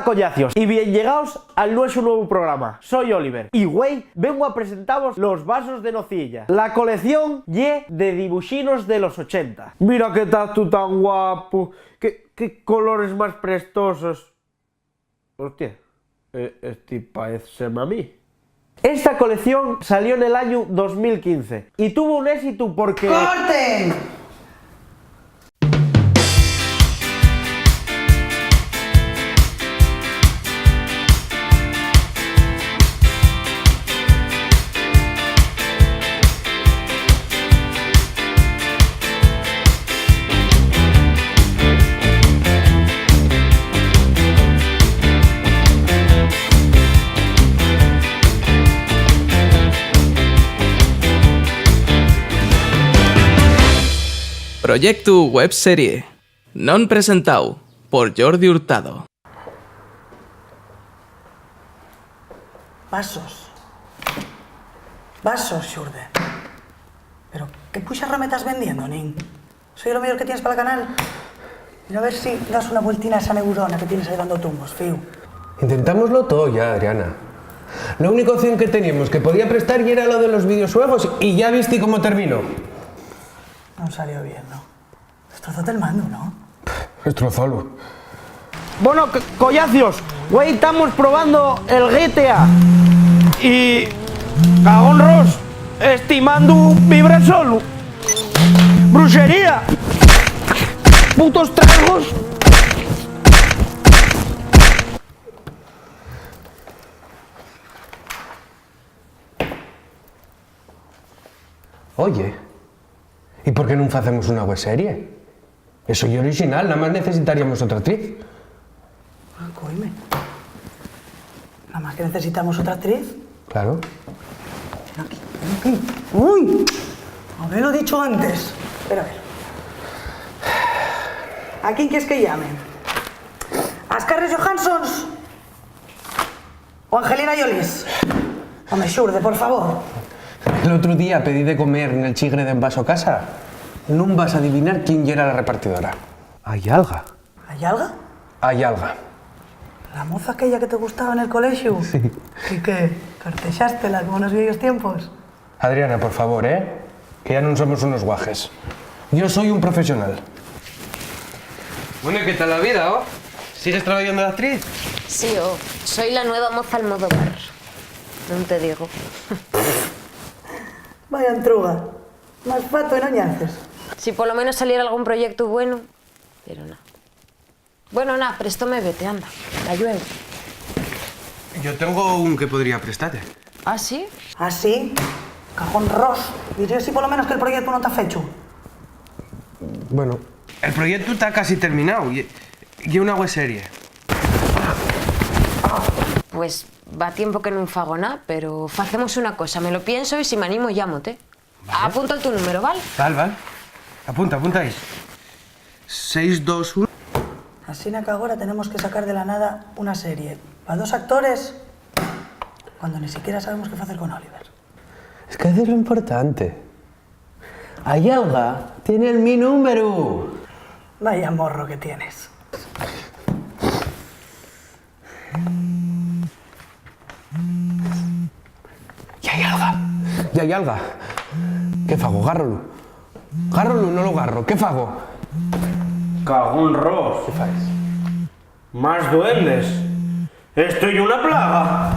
Hola collacios y bien llegados al nuestro nuevo programa. Soy Oliver y güey, vengo a presentaros los vasos de nocilla. La colección Y de dibujinos de los 80. Mira que estás tú tan guapo, qué colores más prestosos. Hostia, este parece a mí. Esta colección salió en el año 2015 y tuvo un éxito porque... ¡Corten! Proyecto webserie non presentado por Jordi Hurtado. Vasos, xurde. Pero, ¿qué puxa rame estás vendiendo, nin? ¿Soy lo mejor que tienes para el canal? Mira a ver si das una vueltina a esa neurona que tienes ahí dando tumbos, fío. Intentámoslo todo ya, Adriana. La única opción que teníamos que podía prestar y era lo de los videojuegos y ya viste cómo terminó. No salió bien, ¿no? Destrozate el mando, ¿no? Destrozalo. Bueno, collacios, güey, estamos probando el GTA y... cagón Ross, estimando vibra solo. Brujería. Putos tragos. Oye, ¿y por qué no hacemos una webserie? Eso es original, nada más necesitaríamos otra actriz. Ah, coime. Nada más que necesitamos otra actriz. Claro. Ven aquí, ven aquí. ¡Uy! Haberlo dicho antes. Espera, a ver. ¿A quién quieres que llame? ¿A Scarlett Johansson? ¿O Angelina Jolie? Home, xurde, por favor. El otro día pedí de comer en el chigre de Envaso Casa. No vas a adivinar quién era la repartidora. Hay alga. ¿Hay algo? Hay alga. ¿La moza aquella que te gustaba en el colegio? Sí. ¿Y qué? ¿Cartexástela como en los viejos tiempos? Adriana, por favor, que ya no somos unos guajes. Yo soy un profesional. Bueno, ¿qué tal la vida, oh? ¿Sigues trabajando de actriz? Sí, soy la nueva moza Almodóvar. No te digo. Vaya entruga. Más fato y no ñaces. Si por lo menos saliera algún proyecto bueno, pero no. Bueno, nada, préstame, vete, anda. La llueve. Yo tengo un que podría prestarte. ¿Ah, sí? ¿Ah, sí? Cajón Ross. Diré si por lo menos que el proyecto no está hecho. Bueno, el proyecto está casi terminado y una webserie. Pues va tiempo que no fago nada, pero hacemos una cosa, me lo pienso y si me animo, llámote. Vale. Apunta tu número, ¿vale? Vale. Apunta ahí. 621. Así que ahora tenemos que sacar de la nada una serie para dos actores cuando ni siquiera sabemos qué hacer con Oliver. Es que eso es lo importante. Ayalga tiene mi número. Vaya morro que tienes. Y hay alga. ¿Qué fago? Gárrolo. Gárrolo, no lo garro. ¿Qué fago? Cagón Ross. ¿Qué faes? Más duendes. Estoy una plaga.